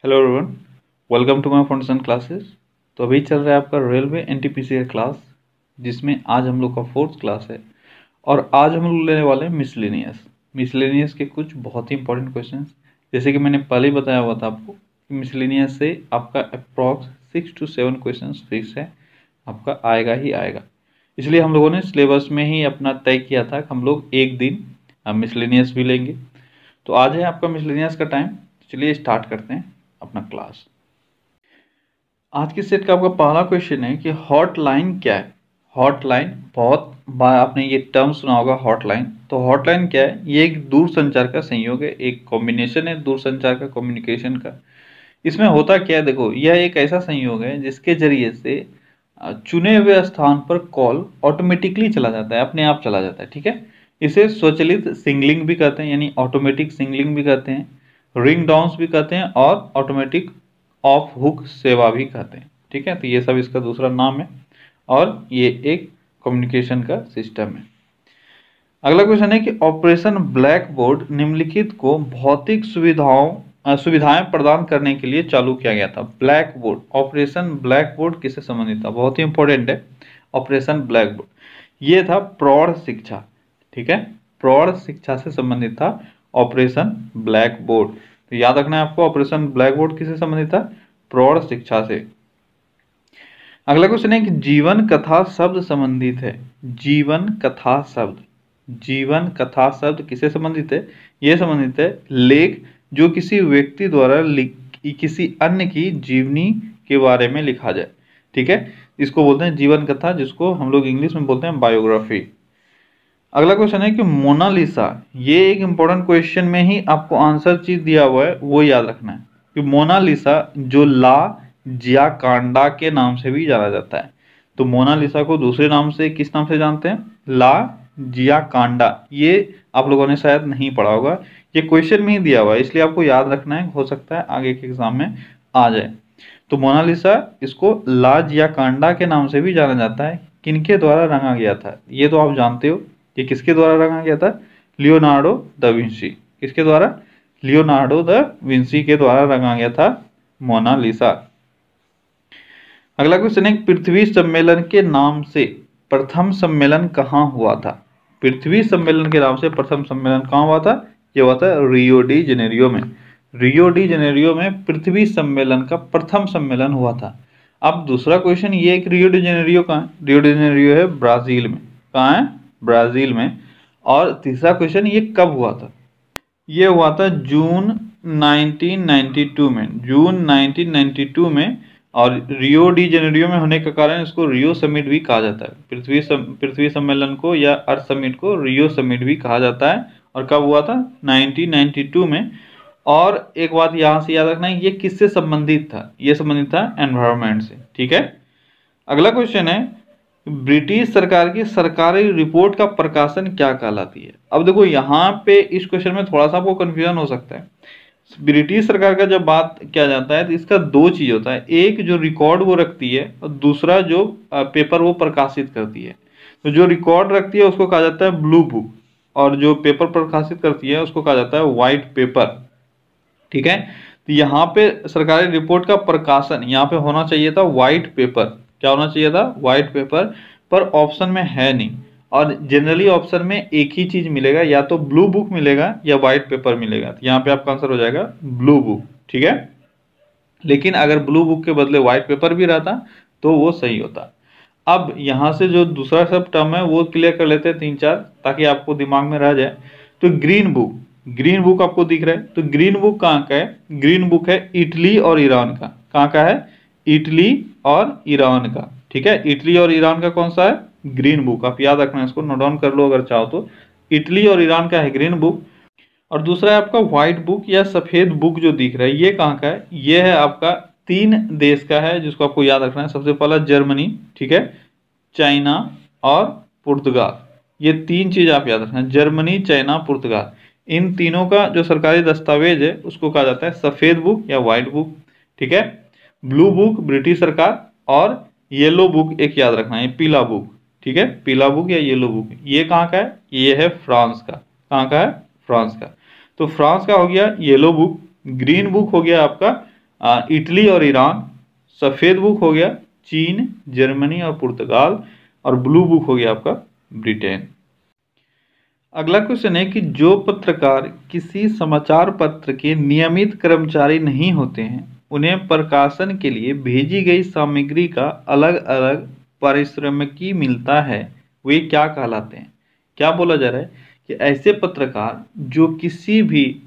Hello everyone, welcome to my foundation classes. तो अभी चल रहा है आपका रेलवे एनटीपीसी का क्लास, जिसमें आज हम लोग का 4th क्लास है। और आज हम लोग लेने वाले हैं मिसलेनियस के कुछ बहुत ही इंपॉर्टेंट क्वेश्चंस। जैसे कि मैंने पहले ही बताया हुआ था आपको कि मिसलेनियस से आपका अप्रॉक्स 6 to 7 क्वेश्चन फिक्स है, आपका आएगा ही आएगा। इसलिए हम लोगों ने सिलेबस में ही अपना तय किया था कि हम लोग एक दिन मिसलेनियस भी लेंगे। तो आज है आपका मिसलेनियस का टाइम। चलिए स्टार्ट करते हैं अपना क्लास। आज के सेट का आपका पहला क्वेश्चन है कि हॉटलाइन क्या है। हॉटलाइन, बहुत बार आपने ये टर्म सुना होगा हॉटलाइन। तो हॉटलाइन क्या है? ये एक दूरसंचार का संयोग है, एक कॉम्बिनेशन है दूरसंचार का, कम्युनिकेशन का। इसमें होता क्या है, देखो, यह एक ऐसा संयोग है जिसके जरिए से चुने हुए स्थान पर कॉल ऑटोमेटिकली चला जाता है, अपने आप चला जाता है। ठीक है, इसे स्वचालित सिंगलिंग भी कहते हैं, यानी ऑटोमेटिक सिंगलिंग भी कहते हैं, रिंग डाउन्स भी कहते हैं, और ऑटोमेटिक ऑफ हुक सेवा भी कहते हैं। ठीक है, तो ये सब इसका दूसरा नाम है और ये एक कम्युनिकेशन का सिस्टम है। अगला क्वेश्चन है कि ऑपरेशन ब्लैक बोर्ड निम्नलिखित को भौतिक सुविधाएं प्रदान करने के लिए चालू किया गया था। Black board, operation black board किससे संबंधित था? बहुत ही इंपॉर्टेंट है ऑपरेशन ब्लैक बोर्ड। ये था प्रौढ़ शिक्षा। ठीक है, प्रौढ़ शिक्षा से संबंधित था ऑपरेशन ब्लैक बोर्ड। तो याद रखना है आपको, ऑपरेशन ब्लैक बोर्ड किससे संबंधित था? प्रौढ़ शिक्षा से। अगला क्वेश्चन है कि जीवन कथा शब्द संबंधित है। जीवन कथा शब्द, जीवन कथा शब्द किससे संबंधित है? यह संबंधित है लेख जो किसी व्यक्ति द्वारा किसी अन्य की जीवनी के बारे में लिखा जाए। ठीक है, इसको बोलते हैं जीवन कथा, जिसको हम लोग इंग्लिश में बोलते हैं बायोग्राफी। अगला क्वेश्चन है कि मोनालिसा, ये एक इंपॉर्टेंट क्वेश्चन में ही आपको आंसर चीज दिया हुआ है, वो याद रखना है कि मोनालिसा जो ला जियाकांडा के नाम से भी जाना जाता है। तो मोनालिसा को दूसरे नाम से किस नाम से जानते हैं? ला जियाकांडा। ये आप लोगों ने शायद नहीं पढ़ा होगा, ये क्वेश्चन में ही दिया हुआ है, इसलिए आपको याद रखना है, हो सकता है आगे के एग्जाम में आ जाए। तो मोनालिसा, इसको ला जियाकांडा के नाम से भी जाना जाता है। किनके द्वारा रंगा गया था? ये तो आप जानते हो, ये किसके द्वारा रंगा गया था? Leonardo da Vinci. किसके द्वारा? लियोनार्डो दा विंची के द्वारा रंगा गया था मोनालिसा। अगला क्वेश्चन है पृथ्वी सम्मेलन के नाम से प्रथम सम्मेलन कहाँ हुआ था? पृथ्वी सम्मेलन के नाम से प्रथम सम्मेलन कहाँ हुआ था? ये हुआ था रियो डी जेनेरियो में। रियो डी जेनेरियो में पृथ्वी सम्मेलन का प्रथम सम्मेलन हुआ था। अब दूसरा क्वेश्चन ये है कि रियो डी जेनेरियो कहाँ है? रियो डी जेनेरियो है ब्राजील में। कहाँ है? ब्राजील में। और तीसरा क्वेश्चन ये कब हुआ था? ये हुआ था जून 1992 में, जून 1992 में। और रियो डी जेनेरियो में होने के कारण इसको रियो समिट भी कहा जाता है। पृथ्वी सम्मेलन को या अर्थ समिट को रियो समिट भी कहा जाता है। और कब हुआ था? 1992 में। और एक बात यहाँ से याद रखना है, ये किससे संबंधित था? ये संबंधित था एनवायरमेंट से। ठीक है, अगला क्वेश्चन है ब्रिटिश सरकार की सरकारी रिपोर्ट का प्रकाशन क्या कहलाती है? अब देखो, यहाँ पे इस क्वेश्चन में थोड़ा सा आपको कंफ्यूजन हो सकता है। ब्रिटिश सरकार का जब बात किया जाता है तो इसका दो चीज होता है, एक जो रिकॉर्ड वो रखती है और दूसरा जो पेपर वो प्रकाशित करती है। तो जो रिकॉर्ड रखती है उसको कहा जाता है ब्लू बुक, और जो पेपर प्रकाशित करती है उसको कहा जाता है व्हाइट पेपर। ठीक है, तो यहाँ पे सरकारी रिपोर्ट का प्रकाशन यहाँ पे होना चाहिए था व्हाइट पेपर। क्या होना चाहिए था? White paper. पर ऑप्शन में है नहीं, और जनरली ऑप्शन में एक ही चीज मिलेगा, या तो ब्लू बुक मिलेगा या व्हाइट पेपर मिलेगा। तो यहाँ पे आपका आंसर हो जाएगा ब्लू बुक। ठीक है, लेकिन अगर ब्लू बुक के बदले व्हाइट पेपर भी रहता तो वो सही होता। अब यहाँ से जो दूसरा सब टर्म है वो क्लियर कर लेते हैं, 3-4, ताकि आपको दिमाग में रह जाए। तो ग्रीन बुक, ग्रीन बुक आपको दिख रहा है, तो ग्रीन बुक कहाँ का है? ग्रीन बुक है इटली और ईरान का। कहाँ का है? इटली और ईरान का। ठीक है, इटली और ईरान का कौन सा है? Green book. आप याद रखना, इसको नोट डाउन कर लो अगर चाहो तो। इटली और ईरान का है ग्रीन बुक। और दूसरा है आपका व्हाइट बुक या सफेद बुक जो दिख रहा है, ये कहाँ का है? ये है आपका 3 देश का है, जिसको आपको याद रखना है। सबसे पहला जर्मनी, ठीक है, चाइना और पुर्तगाल। ये 3 चीज आप याद रखना, जर्मनी, चाइना, पुर्तगाल। इन तीनों का जो सरकारी दस्तावेज है उसको कहा जाता है सफेद बुक या व्हाइट बुक। ठीक है, ब्लू बुक ब्रिटिश सरकार, और येलो बुक एक याद रखना है, पीला बुक। ठीक है, पीला बुक या येलो बुक, ये कहाँ का है? ये है फ्रांस का। कहाँ का है? फ्रांस का। तो फ्रांस का हो गया येलो बुक। ग्रीन बुक हो गया आपका इटली और ईरान, सफ़ेद बुक हो गया चीन, जर्मनी और पुर्तगाल, और ब्लू बुक हो गया आपका ब्रिटेन। अगला क्वेश्चन है कि जो पत्रकार किसी समाचार पत्र के नियमित कर्मचारी नहीं होते हैं, उन्हें प्रकाशन के लिए भेजी गई सामग्री का अलग अलग पारिश्रमिकी मिलता है, वे क्या कहलाते हैं? क्या बोला जा रहा है कि ऐसे पत्रकार जो किसी भी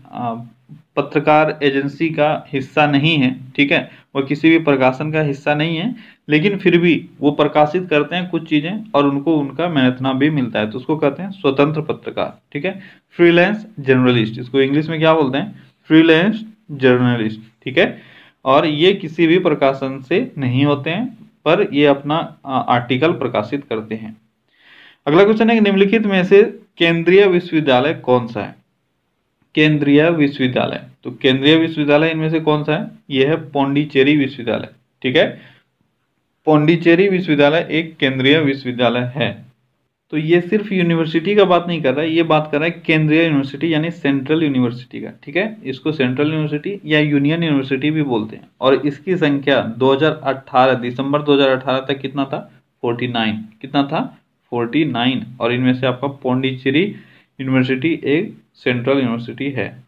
पत्रकार एजेंसी का हिस्सा नहीं है, ठीक है, वो किसी भी प्रकाशन का हिस्सा नहीं है, लेकिन फिर भी वो प्रकाशित करते हैं कुछ चीजें और उनको उनका मेहनतना भी मिलता है, तो उसको कहते हैं स्वतंत्र पत्रकार, ठीक है, फ्रीलांस जर्नलिस्ट, इसको इंग्लिश में क्या बोलते हैं? फ्रीलांस जर्नलिस्ट, ठीक है। और ये किसी भी प्रकाशन से नहीं होते हैं, पर ये अपना आर्टिकल प्रकाशित करते हैं। अगला क्वेश्चन है कि निम्नलिखित में से केंद्रीय विश्वविद्यालय कौन सा है? केंद्रीय विश्वविद्यालय, तो केंद्रीय विश्वविद्यालय इनमें से कौन सा है? यह है पौंडीचेरी विश्वविद्यालय, ठीक है। पौंडीचेरी विश्वविद्यालय एक केंद्रीय विश्वविद्यालय है। तो ये सिर्फ यूनिवर्सिटी का बात नहीं कर रहा है, ये बात कर रहा है केंद्रीय यूनिवर्सिटी यानी सेंट्रल यूनिवर्सिटी का, ठीक है। इसको सेंट्रल यूनिवर्सिटी या यूनियन यूनिवर्सिटी भी बोलते हैं। और इसकी संख्या 2018 दिसंबर 2018 तक कितना था? 49। कितना था? 49। और इनमें से आपका पौंडीचेरी यूनिवर्सिटी एक सेंट्रल यूनिवर्सिटी है।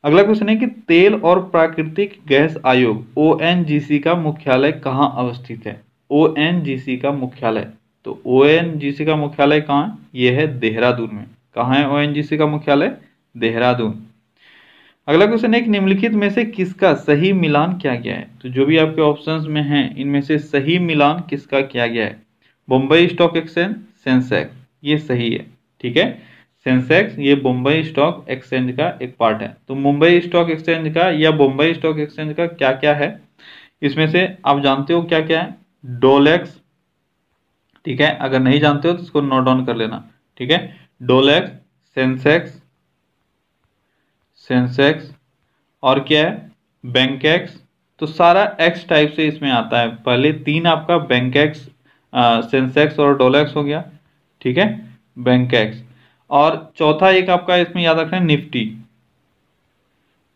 अगला क्वेश्चन है कि तेल और प्राकृतिक गैस आयोग ONGC का मुख्यालय कहाँ अवस्थित है? ONGC का मुख्यालय, तो ONGC का मुख्यालय कहाँ है? यह है देहरादून में। कहाँ है ONGC का मुख्यालय? देहरादून। अगला क्वेश्चन है कि निम्नलिखित में से किसका सही मिलान किया गया है? तो जो भी आपके ऑप्शंस में हैं, इनमें से सही मिलान किसका किया गया है? बम्बई स्टॉक एक्सचेंज, सेंसेक्स, ये सही है, ठीक है। सेंसेक्स ये बम्बई स्टॉक एक्सचेंज का एक पार्ट है। तो मुंबई स्टॉक एक्सचेंज का या बम्बई स्टॉक एक्सचेंज का क्या क्या है, इसमें से आप जानते हो क्या क्या है? डोलेक्स, ठीक है, अगर नहीं जानते हो तो इसको नोट डाउन कर लेना, ठीक है। डोलेक्स, सेंसेक्स, सेंसेक्स और क्या है? बैंकेक्स। तो सारा एक्स टाइप से इसमें आता है। पहले तीन आपका बैंकेक्स, सेंसेक्स और डोलेक्स हो गया, ठीक है, बैंकेक्स। और चौथा एक आपका इसमें याद रखना है निफ्टी,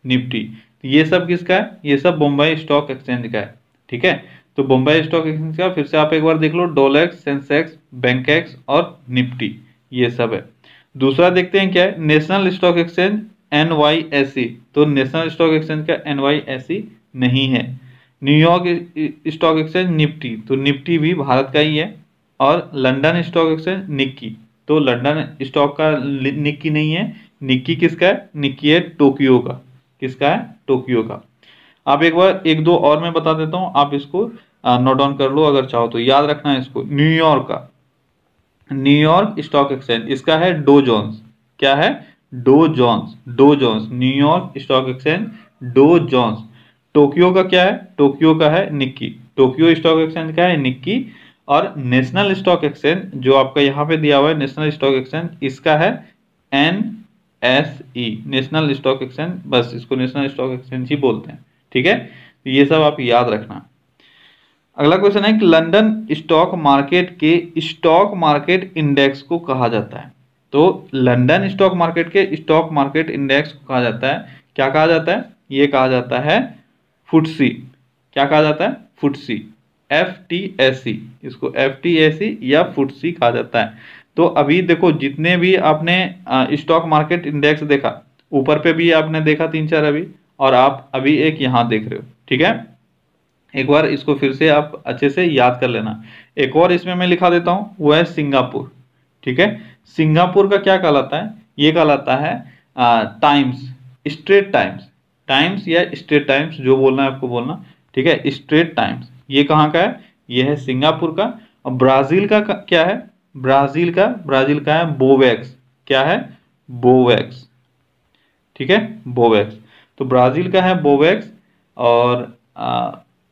निफ्टी। ये सब किसका है? ये सब बम्बई स्टॉक एक्सचेंज का है, ठीक है। तो बम्बई स्टॉक एक्सचेंज का फिर से आप एक बार देख लो, डोलेक्स, सेंसेक्स, बैंकेक्स और निफ्टी, ये सब है। दूसरा देखते हैं क्या है? National stock exchange NYSE। तो नेशनल स्टॉक एक्सचेंज का NYSE नहीं है। न्यूयॉर्क स्टॉक एक्सचेंज निफ्टी, तो निफ्टी भी भारत का ही है। और लंदन स्टॉक एक्सचेंज निक्की, तो लंदन स्टॉक का निक्की नहीं है। निक्की किसका है? निक्की है टोक्यो का। किसका है? टोक्यो का। आप एक बार एक दो और मैं बता देता हूं, आप इसको नोट डाउन कर लो अगर चाहो तो, याद रखना है इसको। न्यूयॉर्क का, न्यूयॉर्क स्टॉक एक्सचेंज, इसका है डो जोन्स। क्या है? Dow Jones, Dow Jones, New York stock exchange Dow Jones. Tokyo का क्या है? टोक्यो का है निक्की, टोक्यो स्टॉक एक्सचेंज का है निक्की। और नेशनल स्टॉक एक्सचेंज जो आपका यहाँ पे दिया हुआ है नेशनल स्टॉक एक्सचेंज, इसका है NSE, नेशनल स्टॉक एक्सचेंज, बस इसको नेशनल स्टॉक एक्सचेंज ही बोलते हैं, ठीक है। तो ये सब आप याद रखना। अगला क्वेश्चन है कि लंदन स्टॉक मार्केट के स्टॉक मार्केट इंडेक्स को कहा जाता है? तो लंदन स्टॉक मार्केट के स्टॉक मार्केट इंडेक्स को कहा जाता है, क्या कहा जाता है? ये कहा जाता है फुटसी। क्या कहा जाता है? फुटसी, FTSE, इसको FTSE या फुटसी कहा जाता है। तो अभी देखो जितने भी आपने स्टॉक मार्केट इंडेक्स देखा, ऊपर पे भी आपने देखा 3-4 अभी, और आप अभी एक यहाँ देख रहे हो, ठीक है। एक बार इसको फिर से आप अच्छे से याद कर लेना। एक और इसमें मैं लिखा देता हूँ, वो है सिंगापुर, ठीक है। सिंगापुर का क्या कहलाता है? ये कहलाता है टाइम्स, स्ट्रेट टाइम्स, टाइम्स या स्ट्रेट टाइम्स, जो बोलना है आपको बोलना, ठीक है, स्ट्रेट टाइम्स। ये कहाँ का है? ये है सिंगापुर का। और ब्राजील का क्या है? ब्राजील का है बोवेक्स। क्या है? बोवेक्स, ठीक है, बोवेक्स। तो ब्राजील का है बोवेक्स। और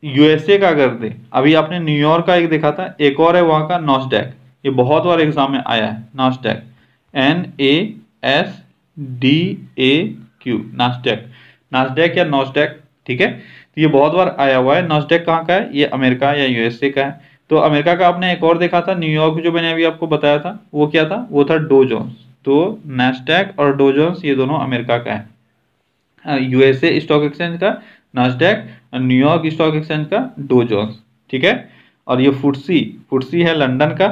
USA का अगर दे, अभी आपने न्यूयॉर्क का एक देखा था, एक और है वहां का नॉस्डैक। ये बहुत बार एग्जाम में आया है, नॉस्डैक, NASDAQ, नास्डैक, नास्डैक या नॉस्डैक, ठीक है। तो ये बहुत बार आया हुआ है। नॉस्डैक कहाँ का है? ये अमेरिका या USA का है। तो अमेरिका का आपने एक और देखा था, न्यूयॉर्क, जो मैंने अभी आपको बताया था, वो क्या था? वो था डो जोन्स। तो नास्डैक और डो जोन्स ये दोनों अमेरिका का है। USA स्टॉक एक्सचेंज का नास्डैक, न्यूयॉर्क स्टॉक एक्सचेंज का डो जोन्स, ठीक है। और ये फुटसी है लंदन का,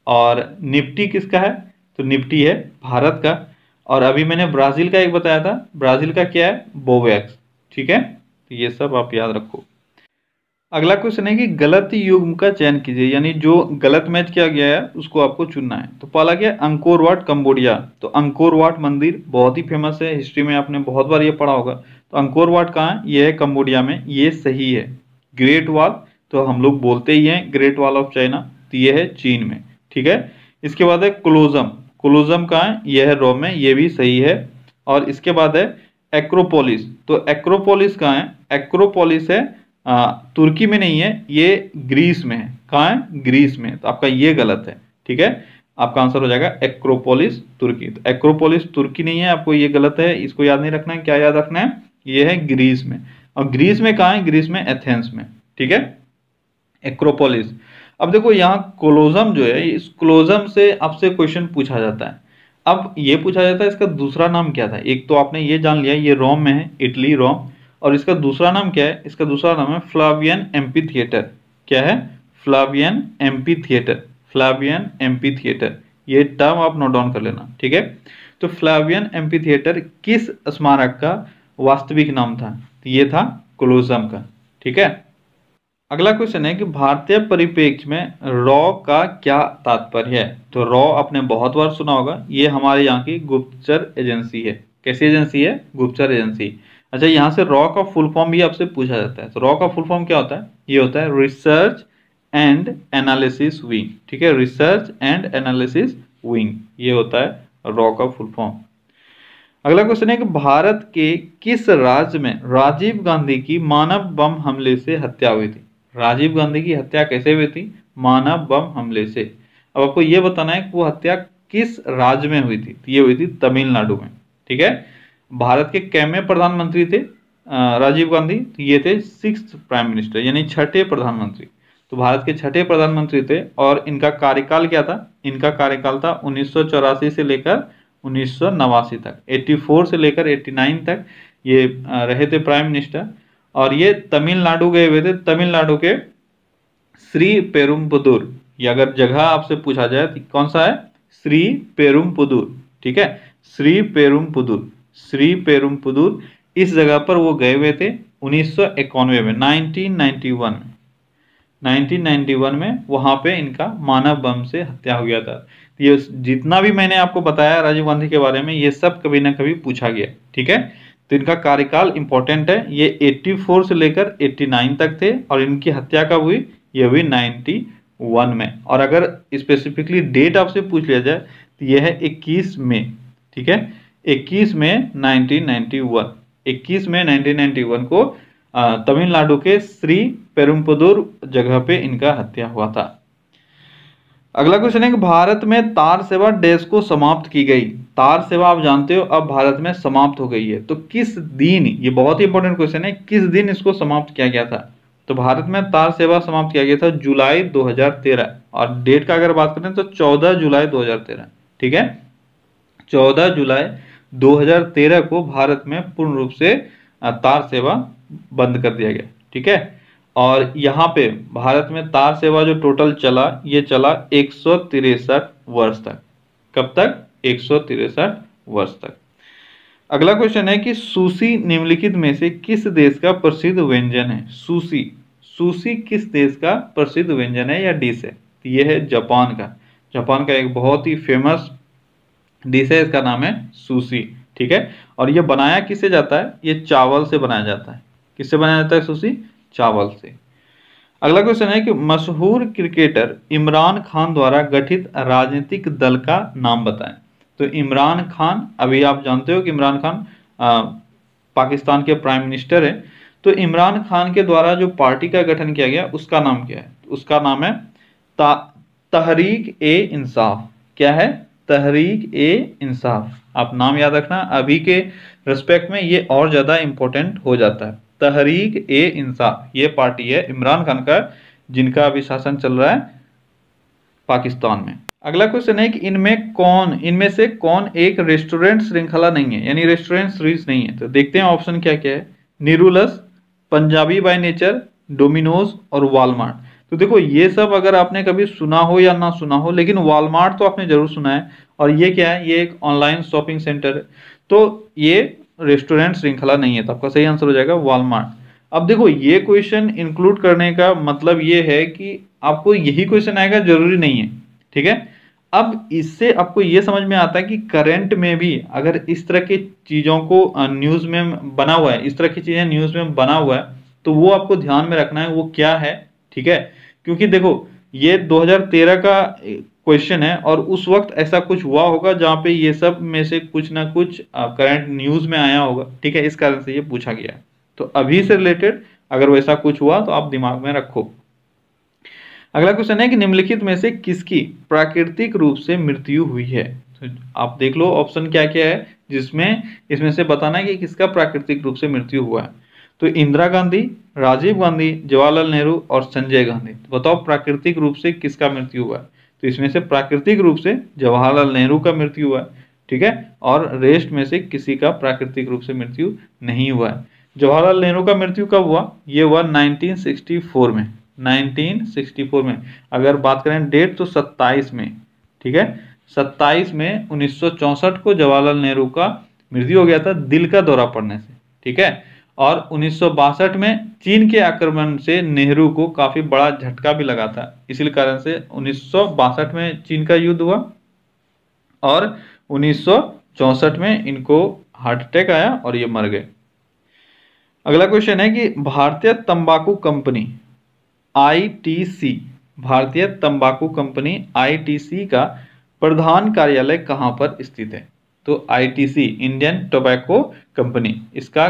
और निफ्टी किसका है, तो निफ्टी है भारत का। और अभी मैंने ब्राजील का एक बताया था, ब्राजील का क्या है, बोवेक्स, ठीक है। तो ये सब आप याद रखो। अगला क्वेश्चन है कि गलत युग्म का चयन कीजिए, यानी जो गलत मैच किया गया है उसको आपको चुनना है। तो पहला क्या है, अंकोर वाट कंबोडिया। तो अंकोर वाट मंदिर बहुत ही फेमस है, हिस्ट्री में आपने बहुत बार ये पढ़ा होगा। तो अंकोर वाट कहाँ है, ये है कंबोडिया में, ये सही है। ग्रेट वॉल तो हम लोग बोलते ही हैं ग्रेट वॉल ऑफ चाइना, तो ये है चीन में, ठीक है। इसके बाद है कोलोजम, कोलोजम कहाँ है, ये है रोम में, ये भी सही है। और इसके बाद है एक्रोपोलिस, तो एक्रोपोलिस कहाँ है, एक्रोपोलिस है तुर्की में नहीं है, ये ग्रीस में है। कहाँ है, ग्रीस में, तो आपका ये गलत है, ठीक है। आपका आंसर हो जाएगा एक्रोपोलिस तुर्की। तो एक्रोपोलिस तुर्की नहीं है, आपको ये गलत है, इसको याद नहीं रखना है। क्या याद रखना है, ये है ग्रीस में। और ग्रीस में कहाँ है, ग्रीस में एथेंस में, ठीक है, एक्रोपोलिस। अब देखो यहाँ कोलोजम जो है, इस कोलोजम से आपसे क्वेश्चन पूछा जाता है। अब ये पूछा जाता है इसका दूसरा नाम क्या था। एक तो आपने ये जान लिया ये रोम में है, इटली रोम। और इसका दूसरा नाम क्या है, इसका दूसरा नाम है फ्लावियन एम्पी थिएटर। क्या है, फ्लावियन एम्पी थिएटर, फ्लावियन एम्पी थिएटर। ये टर्म आप नोट डाउन कर लेना, ठीक है। तो फ्लावियन एम्पी थिएटर किस स्मारक का वास्तविक नाम था, तो ये था कोलोजम का, ठीक है। अगला क्वेश्चन है कि भारतीय परिप्रेक्ष्य में रॉ का क्या तात्पर्य है। तो रॉ आपने बहुत बार सुना होगा, ये हमारे यहाँ की गुप्तचर एजेंसी है। कैसी एजेंसी है, गुप्तचर एजेंसी। अच्छा, यहाँ से रॉ का फुल फॉर्म भी आपसे पूछा जाता है। तो रॉ का फुल फॉर्म क्या होता है, ये होता है रिसर्च एंड एनालिसिस विंग, ठीक है, रिसर्च एंड एनालिसिस विंग, ये होता है रॉ का फुल फॉर्म। अगला क्वेश्चन है कि भारत के किस राज्य में राजीव गांधी की मानव बम हमले से हत्या हुई थी। राजीव गांधी की हत्या कैसे हुई थी, मानव बम हमले से। अब आपको यह बताना है कि वो हत्या किस राज्य में हुई थी। तो ये हुई थी तमिलनाडु में, ठीक है। भारत के कैवें प्रधानमंत्री थे राजीव गांधी, तो ये थे 6th प्राइम मिनिस्टर, यानी छठे प्रधानमंत्री। तो भारत के छठे प्रधानमंत्री थे। और इनका कार्यकाल क्या था, इनका कार्यकाल था 1984 से लेकर 1989 तक, 84 से लेकर 89 तक ये रहे थे प्राइम मिनिस्टर। और ये तमिलनाडु गए हुए थे, तमिलनाडु के श्री पेरुम्बदूर। ये अगर जगह आपसे पूछा जाए तो कौन सा है, श्री पेरुम्बदूर, ठीक है, श्री पेरुम्बदूर, श्री पेरुम्बदूर। इस जगह पर वो गए हुए थे 1991 में, 1991 में, 1991 में वहां पे इनका मानव बम से हत्या हो गया था। ये जितना भी मैंने आपको बताया राजीव गांधी के बारे में, ये सब कभी ना कभी पूछा गया, ठीक है। तो इनका कार्यकाल इंपॉर्टेंट है, ये 84 से लेकर 89 तक थे। और इनकी हत्या कब हुई, ये हुई 91 में। और अगर स्पेसिफिकली डेट आपसे पूछ लिया जाए तो यह है 21 मई, ठीक है, 21 मई 1991, 21 मई 1991 को तमिलनाडु के श्री पेरुम्बदूर जगह पे इनका हत्या हुआ था। अगला क्वेश्चन है कि भारत में तार सेवा डैश को समाप्त की गई। तार सेवा आप जानते हो अब भारत में समाप्त हो गई है, तो किस दिन, ये बहुत ही इंपॉर्टेंट क्वेश्चन है, किस दिन इसको समाप्त किया गया था। तो भारत में तार सेवा समाप्त किया गया था जुलाई 2013। और डेट का अगर बात करें तो 14 जुलाई 2013, ठीक है, 14 जुलाई 2013 को भारत में पूर्ण रूप से तार सेवा बंद कर दिया गया, ठीक है। और यहाँ पे भारत में तार सेवा जो टोटल चला, ये चला 163 वर्ष तक। कब तक, 163 वर्ष तक। अगला क्वेश्चन है कि सुशी निम्नलिखित में से किस देश का प्रसिद्ध व्यंजन है। सुशी, सुशी किस देश का प्रसिद्ध व्यंजन है या डिश है, तो ये है जापान का। जापान का एक बहुत ही फेमस डिश है, इसका नाम है सुशी, ठीक है। और ये बनाया किससे जाता है, ये चावल से बनाया जाता है। किससे बनाया जाता है सुशी, चावल से। अगला क्वेश्चन है कि मशहूर क्रिकेटर इमरान खान द्वारा गठित राजनीतिक दल का नाम बताएं। तो इमरान खान, अभी आप जानते हो कि इमरान खान पाकिस्तान के प्राइम मिनिस्टर है। तो इमरान खान के द्वारा जो पार्टी का गठन किया गया उसका नाम क्या है, उसका नाम है तहरीक ए इंसाफ। क्या है, तहरीक ए इंसाफ। आप नाम याद रखना, अभी के रिस्पेक्ट में ये और ज्यादा इंपॉर्टेंट हो जाता है। तहरीक ए इंसाफ, ये पार्टी है इमरान खान का, जिनका अभी शासन चल रहा है पाकिस्तान में। अगला क्वेश्चन है कि इनमें से कौन एक रेस्टोरेंट श्रृंखला नहीं है, यानी रेस्टोरेंट सीरीज नहीं है। तो देखते हैं ऑप्शन क्या क्या है। निरुलस, पंजाबी बाय नेचर, डोमिनोज और वॉलमार्ट। तो देखो ये सब अगर आपने कभी सुना हो या ना सुना हो, लेकिन वॉलमार्ट तो आपने जरूर सुना है। और ये क्या है, ये एक ऑनलाइन शॉपिंग सेंटर है। तो ये रेस्टोरेंट श्रृंखला नहीं है, तो आपका सही आंसर हो जाएगा वॉलमार्ट। अब देखो ये क्वेश्चन इंक्लूड करने का मतलब ये है कि आपको यही क्वेश्चन आएगा जरूरी नहीं है, ठीक है। अब इससे आपको ये समझ में आता है कि करंट में भी अगर इस तरह की चीजों को न्यूज में बना हुआ है, इस तरह की चीजें न्यूज में बना हुआ है, तो वो आपको ध्यान में रखना है वो क्या है, ठीक है। क्योंकि देखो ये 2013 का क्वेश्चन है और उस वक्त ऐसा कुछ हुआ होगा जहां पे ये सब में से कुछ ना कुछ करंट न्यूज में आया होगा, ठीक है। इस कारण से ये पूछा गया है। तो अभी से रिलेटेड अगर वैसा कुछ हुआ तो आप दिमाग में रखो। अगला क्वेश्चन है कि निम्नलिखित में से किसकी प्राकृतिक रूप से मृत्यु हुई है। तो आप देख लो ऑप्शन क्या क्या है जिसमें इसमें से बताना है कि किसका प्राकृतिक रूप से मृत्यु हुआ है। तो इंदिरा गांधी, राजीव गांधी, जवाहरलाल नेहरू और संजय गांधी। तो बताओ प्राकृतिक रूप से किसका मृत्यु हुआ है। तो इसमें से प्राकृतिक रूप से जवाहरलाल नेहरू का मृत्यु हुआ है, ठीक है। और रेस्ट में से किसी का प्राकृतिक रूप से मृत्यु नहीं हुआ है। जवाहरलाल नेहरू का मृत्यु कब हुआ, ये हुआ 1964 में। 1964 में अगर बात करें डेट तो 27 में, ठीक है। 27 में 1964 को जवाहरलाल नेहरू का मृत्यु हो गया था दिल का दौरा पड़ने से, ठीक है। और 1962 में चीन के आक्रमण से नेहरू को काफी बड़ा झटका भी लगा था, इसी कारण से 1962 में चीन का युद्ध हुआ और 1964 में इनको हार्ट अटैक आया और ये मर गए। अगला क्वेश्चन है कि भारतीय तंबाकू कंपनी आईटीसी, भारतीय तंबाकू कंपनी आईटीसी का प्रधान कार्यालय कहां पर स्थित है। तो आईटीसी इंडियन टोबैको कंपनी, इसका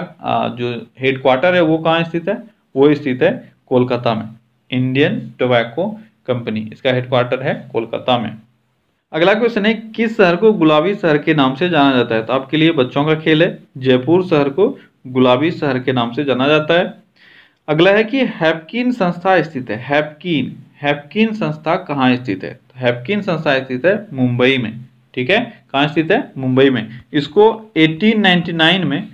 जो हेडक्वार्टर है वो कहाँ स्थित है, वो स्थित है कोलकाता में। इंडियन टोबैको कंपनी, इसका हेडक्वार्टर है कोलकाता में। अगला क्वेश्चन है किस शहर को गुलाबी शहर के नाम से जाना जाता है। तो आपके लिए बच्चों का खेल है, जयपुर शहर को गुलाबी शहर के नाम से जाना जाता है। अगला है कि हैपकिन संस्था स्थित है। हैपकिन, हैपकिन संस्था कहाँ स्थित है। हैपकिन संस्था स्थित है मुंबई में, ठीक है। कहाँ स्थित है, मुंबई में। इसको 1899 में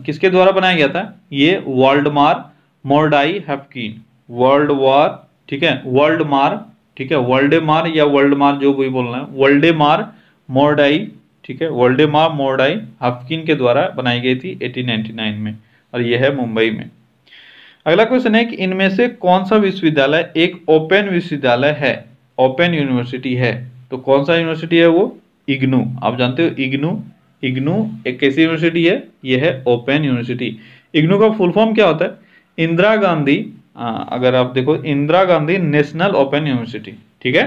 किसके द्वारा बनाया गया था, ये वॉल्डेमार मोरडाई हैपकिन, वर्ल्ड वॉर, ठीक है, वर्ल्डमार, ठीक है, वर्ल्डेमार या वर्ल्डमार जो भी बोलना है, वर्ल्डेमार मोरडाई, ठीक है, वर्ल्डेमार मोरडाई हैपकिन के द्वारा बनाई गई थी 1899 में और यह है मुंबई में। अगला क्वेश्चन है कि इनमें से कौन सा विश्वविद्यालय एक ओपन विश्वविद्यालय है, ओपन यूनिवर्सिटी है। तो कौन सा यूनिवर्सिटी है वो, इग्नू। आप जानते हो इग्नू, इग्नू एक कैसी यूनिवर्सिटी है, यह है ओपन यूनिवर्सिटी। इग्नू का फुल फॉर्म क्या होता है, इंदिरा गांधी, अगर आप देखो Indira Gandhi national open university, ठीक है।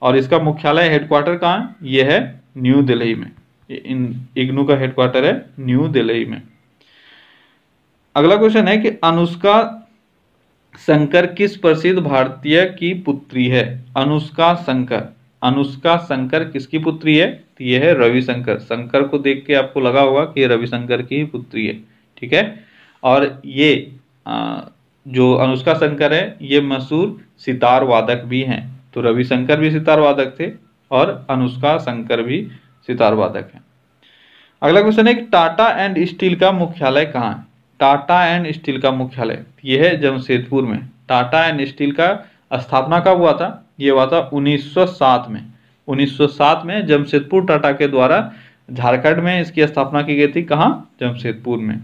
और इसका मुख्यालय हेडक्वार्टर कहाँ है, यह है न्यू दिल्ली में। इग्नू का हेडक्वार्टर है न्यू दिल्ली में। अगला क्वेश्चन है कि अनुष्का शंकर किस प्रसिद्ध भारतीय की पुत्री है। अनुष्का शंकर, अनुष्का शंकर किसकी पुत्री है, तो यह है रविशंकर। शंकर को देख के आपको लगा होगा कि रविशंकर की पुत्री है, ठीक है। और ये जो अनुष्का शंकर है ये मशहूर सितार वादक भी हैं। तो रविशंकर भी सितार वादक थे और अनुष्का शंकर भी सितार वादक हैं। अगला क्वेश्चन है कि टाटा एंड स्टील का मुख्यालय कहाँ है। टाटा एंड स्टील का मुख्यालय यह है जमशेदपुर में। टाटा एंड स्टील का स्थापना कब हुआ था, ये हुआ था 1907 में। 1907 में जमशेदपुर टाटा के द्वारा झारखंड में इसकी स्थापना की गई थी। कहाँ, जमशेदपुर में।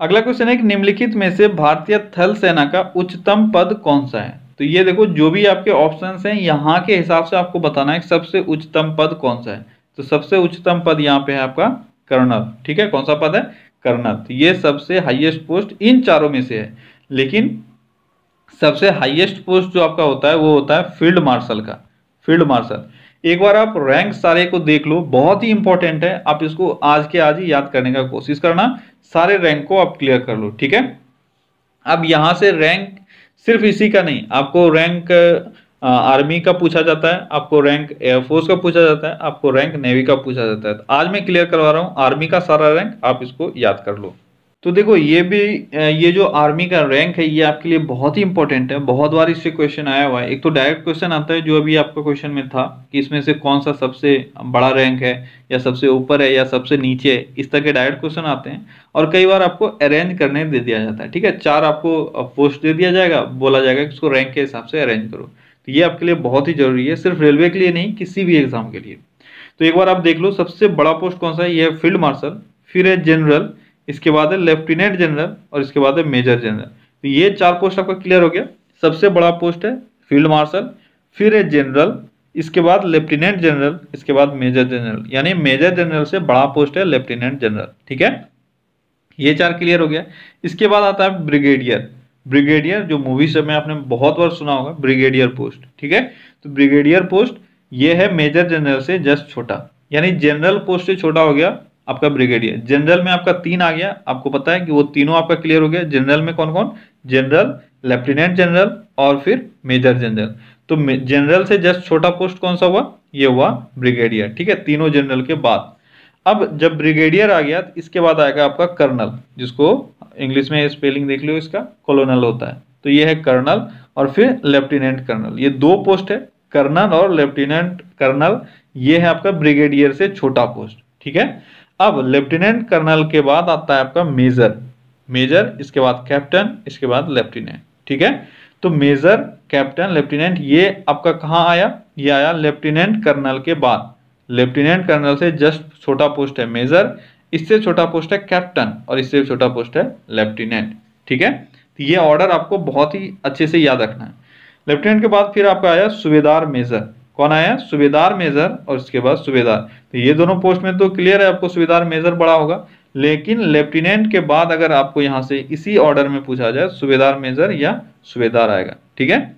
अगला क्वेश्चन है कि निम्नलिखित में से भारतीय थल सेना का उच्चतम पद कौन सा है। तो ये देखो जो भी आपके ऑप्शंस हैं यहाँ के हिसाब से आपको बताना है सबसे उच्चतम पद कौन सा है। तो सबसे उच्चतम पद यहाँ पे है आपका कर्नल, ठीक है। कौन सा पद है, कर्नल। तो ये सबसे हाईएस्ट पोस्ट इन चारों में से है, लेकिन सबसे हाईएस्ट पोस्ट जो आपका होता है वो होता है फील्ड मार्शल का, फील्ड मार्शल। एक बार आप रैंक सारे को देख लो, बहुत ही इंपॉर्टेंट है। आप इसको आज के आज ही याद करने का कोशिश करना, सारे रैंक को आप क्लियर कर लो, ठीक है। अब यहां से रैंक सिर्फ इसी का नहीं, आपको रैंक आर्मी का पूछा जाता है, आपको रैंक एयरफोर्स का पूछा जाता है, आपको रैंक नेवी का पूछा जाता है। तो आज मैं क्लियर करवा रहा हूं आर्मी का सारा रैंक, आप इसको याद कर लो। तो देखो ये भी ये जो आर्मी का रैंक है ये आपके लिए बहुत ही इंपॉर्टेंट है, बहुत बार इससे क्वेश्चन आया हुआ है। एक तो डायरेक्ट क्वेश्चन आता है जो अभी आपका क्वेश्चन में था कि इसमें से कौन सा सबसे बड़ा रैंक है, या सबसे ऊपर है, या सबसे नीचे है, इस तरह के डायरेक्ट क्वेश्चन आते हैं। और कई बार आपको अरेंज करने दे दिया जाता है, ठीक है, 4 आपको पोस्ट दे दिया जाएगा, बोला जाएगा कि इसको रैंक के हिसाब से अरेंज करो। तो ये आपके लिए बहुत ही जरूरी है, सिर्फ रेलवे के लिए नहीं, किसी भी एग्जाम के लिए। तो एक बार आप देख लो सबसे बड़ा पोस्ट कौन सा है, ये है फील्ड मार्शल, फिर है जनरल, इसके बाद है लेफ्टिनेंट जनरल, और इसके बाद है मेजर जनरल। तो ये 4 पोस्ट आपका क्लियर हो गया। सबसे बड़ा पोस्ट है फील्ड मार्शल, फिर है जनरल, इसके बाद लेफ्टिनेंट जनरल, इसके बाद मेजर जनरल, यानी मेजर जनरल से बड़ा पोस्ट है लेफ्टिनेंट जनरल, ठीक है। ये 4 क्लियर हो गया। इसके बाद आता है ब्रिगेडियर। ब्रिगेडियर जो मूवी सब में आपने बहुत बार सुना होगा, ब्रिगेडियर पोस्ट, ठीक है। तो ब्रिगेडियर पोस्ट ये है मेजर जनरल से जस्ट छोटा, यानी जनरल पोस्ट से छोटा हो गया आपका ब्रिगेडियर। जनरल में आपका 3 आ गया, आपको पता है कि वो तीनों आपका क्लियर हो गया। जनरल में कौन कौन, जनरल, लेफ्टिनेंट जनरल और फिर मेजर जनरल। तो जनरल से जस्ट छोटा पोस्ट कौन सा हुआ, ये हुआ ब्रिगेडियर, ठीक है, तीनों जनरल के बाद। अब जब ब्रिगेडियर आ गया तो इसके बाद आएगा आपका कर्नल, जिसको इंग्लिश में स्पेलिंग देख लो इसका, कॉलोनल होता है। तो ये है कर्नल, और फिर लेफ्टिनेंट कर्नल। ये 2 पोस्ट है, कर्नल और लेफ्टिनेंट कर्नल। ये है आपका ब्रिगेडियर से छोटा पोस्ट, ठीक है। अब लेफ्टिनेंट कर्नल के बाद आता है आपका मेजर। मेजर, इसके बाद कैप्टन, इसके बाद लेफ्टिनेंट, ठीक है। तो मेजर, कैप्टन, लेफ्टिनेंट, ये आपका कहाँ आया, ये आया लेफ्टिनेंट कर्नल के बाद। लेफ्टिनेंट कर्नल से जस्ट छोटा पोस्ट है मेजर, इससे छोटा पोस्ट है कैप्टन, और इससे छोटा पोस्ट है लेफ्टिनेंट, ठीक है। तो ये ऑर्डर आपको बहुत ही अच्छे से याद रखना है। लेफ्टिनेंट के बाद फिर आपका आया सूबेदार मेजर। कौन आया, सूबेदार मेजर, और इसके बाद सूबेदार। तो ये दोनों पोस्ट में तो क्लियर है आपको सूबेदार मेजर बड़ा होगा, लेकिन लेफ्टिनेंट के बाद अगर आपको यहां से इसी ऑर्डर में पूछा जाए सूबेदार मेजर या सूबेदार आएगा, ठीक है।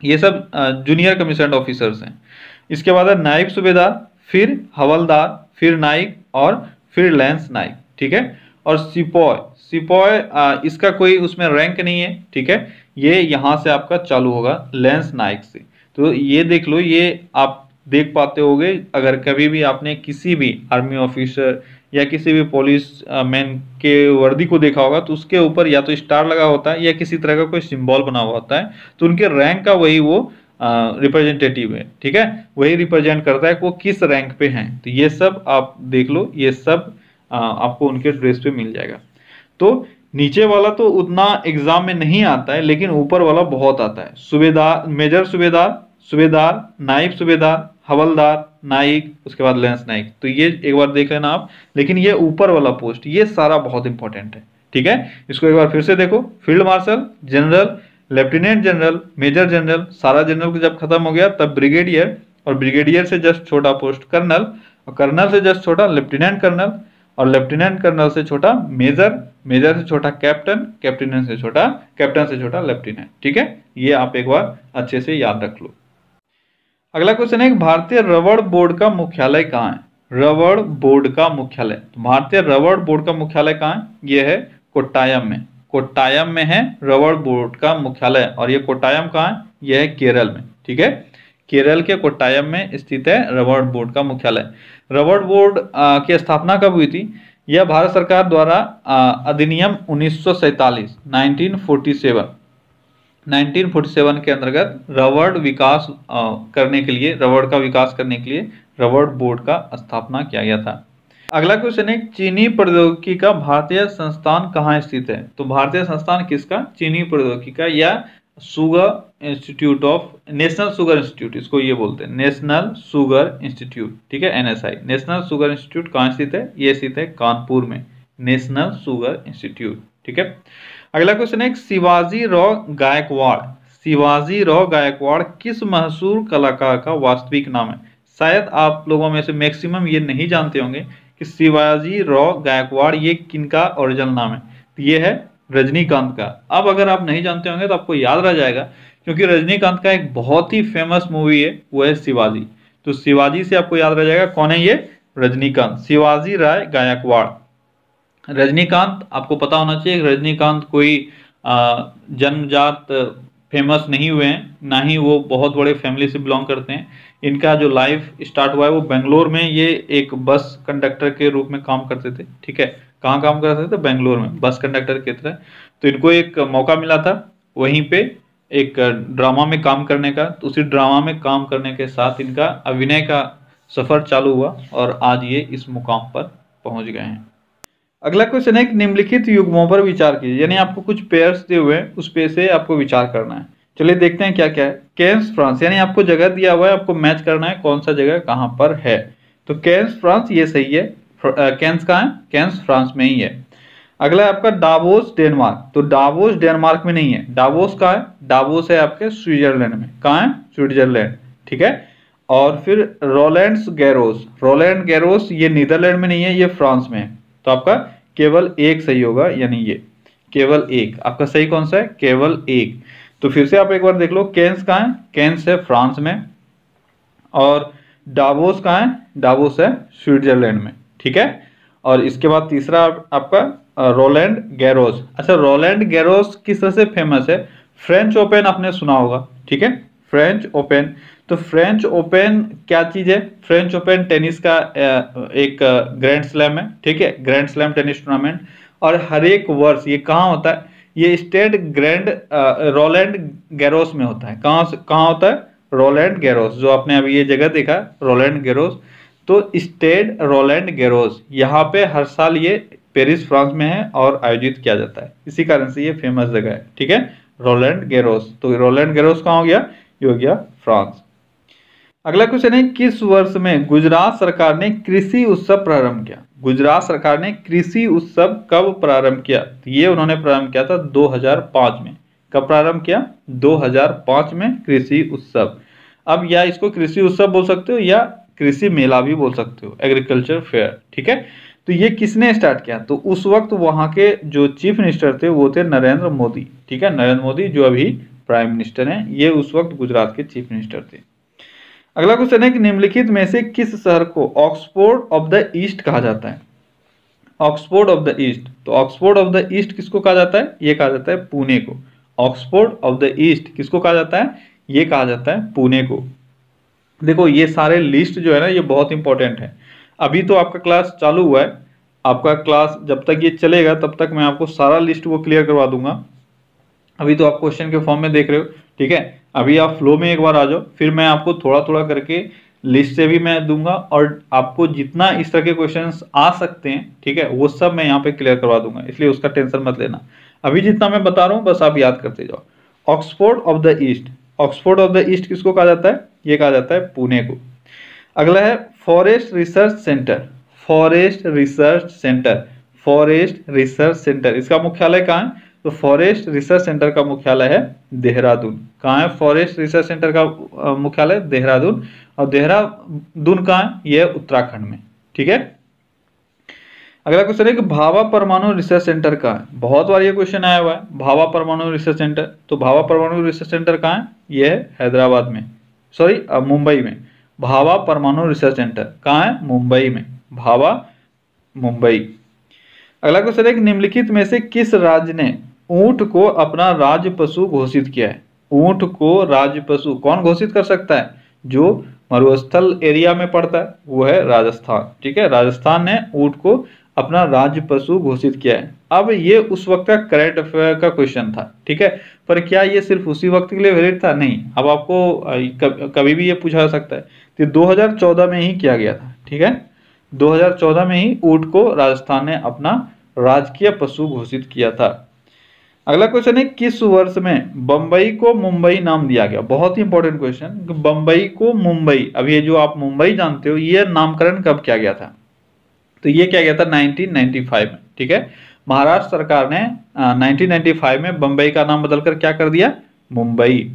ये सब जूनियर कमीशन्ड ऑफिसर्स हैं। इसके बाद है नायब सूबेदार, फिर हवलदार, फिर नाइक, और फिर लैंस नाइक, ठीक है। और सिपॉय, सिपॉय इसका कोई उसमें रैंक नहीं है, ठीक है। ये यहां से आपका चालू होगा लैंस नाइक से। तो ये देख लो, ये आप देख पाते होगे अगर कभी भी आपने किसी भी आर्मी ऑफिसर या किसी भी पुलिस मैन के वर्दी को देखा होगा, तो उसके ऊपर या तो स्टार लगा होता है या किसी तरह का कोई सिंबल बना हुआ होता है। तो उनके रैंक का वही वो रिप्रेजेंटेटिव है, ठीक है, वही रिप्रेजेंट करता है कि वो किस रैंक पे हैं। तो ये सब आप देख लो, ये सब आपको उनके ड्रेस पे मिल जाएगा। तो नीचे वाला तो उतना एग्जाम में नहीं आता है, लेकिन ऊपर वाला बहुत आता है। सूबेदार, मेजर सूबेदार, सूबेदार, नायब सूबेदार, हवलदार, नाइक, उसके बाद लैंस नाइक। तो ये एक बार देख लेना आप। लेकिन ये ऊपर वाला पोस्ट, ये सारा बहुत इंपॉर्टेंट है, ठीक है। इसको एक बार फिर से देखो, field marshal, general, lieutenant general, major general, सारा जनरल जब खत्म हो गया तब ब्रिगेडियर, और ब्रिगेडियर से जस्ट छोटा पोस्ट कर्नल, और कर्नल से जस्ट छोटा लेफ्टिनेंट कर्नल, और लेफ्टिनेंट कर्नल से छोटा मेजर, मेजर से छोटा कैप्टन, कैप्टन से छोटा लेफ्टिनेंट, ठीक है। ये आप एक बार अच्छे से याद रख लो। अगला क्वेश्चन है, भारतीय रबड़ बोर्ड का मुख्यालय कहाँ है। रबड़ बोर्ड का मुख्यालय, तो भारतीय रबड़ बोर्ड का मुख्यालय कहाँ है, ये है कोट्टायम में। कोट्टायम में है रबड़ बोर्ड का मुख्यालय, और ये कोट्टायम कहाँ है, ये है केरल में, ठीक है। केरल के कोट्टायम में स्थित है रबड़ बोर्ड का मुख्यालय। रबड़ बोर्ड की स्थापना कब हुई थी, यह भारत सरकार द्वारा अधिनियम 1947 1947 के अंतर्गत रबड़ विकास करने के लिए, रबड़ का विकास करने के लिए रबड़ बोर्ड का स्थापना किया गया था। अगला क्वेश्चन है, चीनी प्रौद्योगिकी का भारतीय संस्थान कहाँ स्थित है। तो भारतीय संस्थान किसका, चीनी प्रौद्योगिकी का, या sugar institute of, national sugar institute इसको ये बोलते हैं, नेशनल शुगर इंस्टीट्यूट, ठीक है, NSI, नेशनल शुगर इंस्टीट्यूट कहाँ स्थित है, ये स्थित है कानपुर में, नेशनल शुगर इंस्टीट्यूट, ठीक है। अगला क्वेश्चन है, शिवाजी राव गायकवाड़, शिवाजी राव गायकवाड़ किस मशहूर कलाकार का वास्तविक नाम है। शायद आप लोगों में से मैक्सिमम ये नहीं जानते होंगे कि शिवाजी राव गायकवाड़ ये किनका ओरिजिनल नाम है। तो ये है रजनीकांत का। अब अगर आप नहीं जानते होंगे तो आपको याद रह जाएगा, क्योंकि रजनीकांत का एक बहुत ही फेमस मूवी है, वो है शिवाजी। तो शिवाजी से आपको याद रह जाएगा कौन है ये, रजनीकांत, शिवाजी राय गायकवाड़। रजनीकांत आपको पता होना चाहिए, रजनीकांत कोई जन्मजात फेमस नहीं हुए हैं, ना ही वो बहुत बड़े फैमिली से बिलोंग करते हैं। इनका जो लाइफ स्टार्ट हुआ है वो बेंगलोर में, ये एक बस कंडक्टर के रूप में काम करते थे, ठीक है। कहाँ काम कर रहे थे? बेंगलोर में बस कंडक्टर की तरह। तो इनको एक मौका मिला था वहीं पे एक ड्रामा में काम करने का, तो उसी ड्रामा में काम करने के साथ इनका अभिनय का सफर चालू हुआ और आज ये इस मुकाम पर पहुंच गए हैं। अगला क्वेश्चन है कि निम्नलिखित युग्मों पर विचार कीजिए, यानी आपको कुछ पेयर्स दिए हुए हैं उस पे से आपको विचार करना है। चलिए देखते हैं क्या क्या है। कैंस फ्रांस, यानी आपको जगह दिया हुआ है, आपको मैच करना है कौन सा जगह कहाँ पर है। तो कैंस फ्रांस ये सही है। कैंस कहाँ है? कैंस फ्रांस में ही है। अगला है आपका डावोस डेनमार्क, तो डावोस डेनमार्क में नहीं है। डावोस कहाँ है? डावोस है आपके स्विट्जरलैंड में। कहाँ है? स्विट्जरलैंड, ठीक है। और फिर रोलैंड्स गैरोस, रोलैंड गैरोस ये नीदरलैंड में नहीं है, ये फ्रांस में है। तो आपका केवल एक सही होगा, यानी ये केवल एक आपका सही कौन सा है? केवल एक। तो फिर से आप एक बार देख लो, कैंस कहाँ है? कैंस है फ्रांस में। और डावोस कहाँ है? डावोस है स्विट्जरलैंड में, ठीक है। और इसके बाद तीसरा आपका रोलैंड गैरोस। अच्छा, रोलैंड गैरोस किस तरह से फेमस है? फ्रेंच ओपन आपने सुना होगा, ठीक है। फ्रेंच ओपन, तो फ्रेंच ओपन क्या चीज है? फ्रेंच ओपन टेनिस का एक ग्रैंड स्लैम है, ठीक है, ग्रैंड स्लैम टेनिस टूर्नामेंट। और हर एक वर्ष ये कहाँ होता है? ये स्टेट ग्रैंड रोलैंड गैरोस में होता है। कहाँ होता है? रोलैंड गैरोस, जो आपने अभी ये जगह देखा रोलैंड गैरोस, तो स्टेड रोलैंड गैरोस यहाँ पे हर साल ये पेरिस फ्रांस में है और आयोजित किया जाता है, इसी कारण से ये फेमस जगह है, ठीक है, रोलैंड गैरोस। तो रोलैंड गैरोस कहाँ हो गया? ये हो गया फ्रांस। अगला क्वेश्चन है, किस वर्ष में गुजरात सरकार ने कृषि उत्सव प्रारंभ किया? गुजरात सरकार ने कृषि उत्सव कब प्रारंभ किया? तो ये उन्होंने प्रारंभ किया था 2005 में। कब प्रारंभ किया? 2005 में कृषि उत्सव। अब या इसको कृषि उत्सव बोल सकते हो या कृषि मेला भी बोल सकते हो, एग्रीकल्चर फेयर, ठीक है। तो ये किसने स्टार्ट किया? तो उस वक्त वहां के जो चीफ मिनिस्टर थे वो थे नरेंद्र मोदी, ठीक है, नरेंद्र मोदी जो अभी प्राइम मिनिस्टर हैं, ये उस वक्त गुजरात के चीफ मिनिस्टर थे। अगला क्वेश्चन है कि निम्नलिखित में से किस शहर को ऑक्सफोर्ड ऑफ द ईस्ट कहा जाता है? ऑक्सफोर्ड ऑफ द ईस्ट, तो ऑक्सफोर्ड ऑफ द ईस्ट किसको कहा जाता है? ये कहा जाता है पुणे को। ऑक्सफोर्ड ऑफ द ईस्ट किसको कहा जाता है? ये कहा जाता है पुणे को। देखो ये सारे लिस्ट जो है ना ये बहुत इंपॉर्टेंट है। अभी तो आपका क्लास चालू हुआ है, आपका क्लास जब तक ये चलेगा तब तक मैं आपको सारा लिस्ट वो क्लियर करवा दूंगा। अभी तो आप क्वेश्चन के फॉर्म में देख रहे हो, ठीक है। अभी आप फ्लो में एक बार आ जाओ, फिर मैं आपको थोड़ा थोड़ा करके लिस्ट से भी मैं दूंगा और आपको जितना इस तरह के क्वेश्चंस आ सकते हैं, ठीक है, वो सब मैं यहाँ पे क्लियर करवा दूंगा, इसलिए उसका टेंशन मत लेना। अभी जितना मैं बता रहा हूँ बस आप याद करते जाओ। Oxford of the east, Oxford of the east किसको कहा जाता है? ये कहा जाता है पुणे को। अगला है forest research centre, forest research centre, forest research centre, इसका मुख्यालय कहाँ है? तो फॉरेस्ट रिसर्च सेंटर का मुख्यालय है देहरादून। कहाँ है फॉरेस्ट रिसर्च सेंटर का मुख्यालय? देहरादून। और देहरादून कहाँ है? ये उत्तराखंड में, ठीक है। अगला क्वेश्चन है कि भाभा परमाणु रिसर्च सेंटर कहाँ है? बहुत बार ये क्वेश्चन आया हुआ है, भाभा परमाणु रिसर्च सेंटर। तो भाभा परमाणु रिसर्च सेंटर कहाँ है? ये है हैदराबाद में, सॉरी मुंबई में। भाभा परमाणु रिसर्च सेंटर कहाँ है? मुंबई में, भाभा मुंबई। अगला क्वेश्चन है कि निम्नलिखित में से किस राज्य ने ऊंट को अपना राज्य पशु घोषित किया है? ऊंट को राज्य पशु कौन घोषित कर सकता है? जो मरुस्थल एरिया में पड़ता है वो है राजस्थान, ठीक है, राजस्थान ने ऊंट को अपना राज्य पशु घोषित किया है। अब ये उस वक्त का करंट अफेयर का क्वेश्चन था, ठीक है, पर क्या ये सिर्फ उसी वक्त के लिए वैलिड था? नहीं, अब आपको कभी भी ये पूछा जा सकता है। तो 2014 में ही किया गया था, ठीक है, 2014 में ही ऊंट को राजस्थान ने अपना राजकीय पशु घोषित किया था। अगला क्वेश्चन है किस वर्ष में बंबई को मुंबई नाम दिया गया? बहुत ही इंपॉर्टेंट क्वेश्चन, बंबई को मुंबई, अब ये जो आप मुंबई जानते हो ये नामकरण कब किया गया था? तो ये किया गया था 1995 में, ठीक है। महाराष्ट्र सरकार ने 1995 में बंबई का नाम बदलकर क्या कर दिया? मुंबई।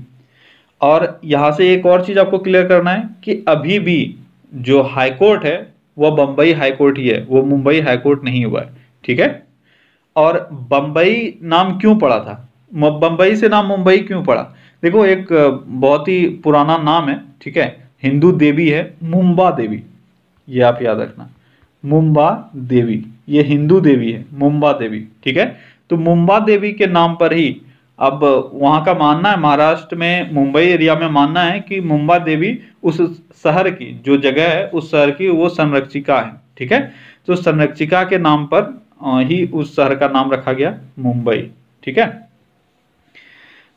और यहां से एक और चीज आपको क्लियर करना है कि अभी भी जो हाईकोर्ट है वह बंबई हाईकोर्ट ही है, वो मुंबई हाईकोर्ट नहीं हुआ है, ठीक है। और बंबई नाम क्यों पड़ा था? बंबई से नाम मुंबई क्यों पड़ा? देखो एक बहुत ही पुराना नाम है, ठीक है, हिंदू देवी है मुंबा देवी, ये आप याद रखना, मुंबा देवी ये हिंदू देवी है, मुंबा देवी, ठीक है। तो मुंबा देवी के नाम पर ही अब वहां का मानना है, महाराष्ट्र में मुंबई एरिया में मानना है कि मुंबा देवी उस शहर की जो जगह है उस शहर की वो संरक्षिका है, ठीक है। तो संरक्षिका के नाम पर ही उस शहर का नाम रखा गया मुंबई। ठीक है।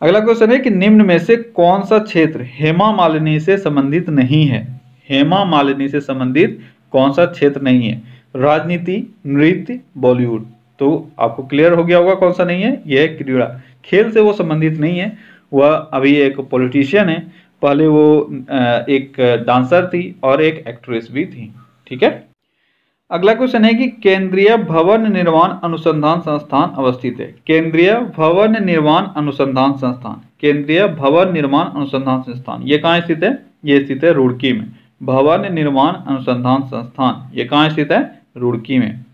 अगला क्वेश्चन है कि निम्न में से कौन सा क्षेत्र हेमा मालिनी से संबंधित नहीं है। हेमा मालिनी से संबंधित कौन सा क्षेत्र नहीं है। राजनीति, नृत्य, बॉलीवुड। तो आपको क्लियर हो गया होगा कौन सा नहीं है, यह है क्रीड़ा। खेल से वो संबंधित नहीं है, वह अभी एक पॉलिटिशियन है, पहले वो एक डांसर थी और एक एक्ट्रेस भी थी। ठीक है। अगला क्वेश्चन है कि केंद्रीय भवन निर्माण अनुसंधान संस्थान अवस्थित है। केंद्रीय भवन निर्माण अनुसंधान संस्थान, केंद्रीय भवन निर्माण अनुसंधान संस्थान ये कहाँ स्थित है, ये स्थित है रुड़की में। भवन निर्माण अनुसंधान संस्थान ये कहाँ स्थित है, रुड़की में।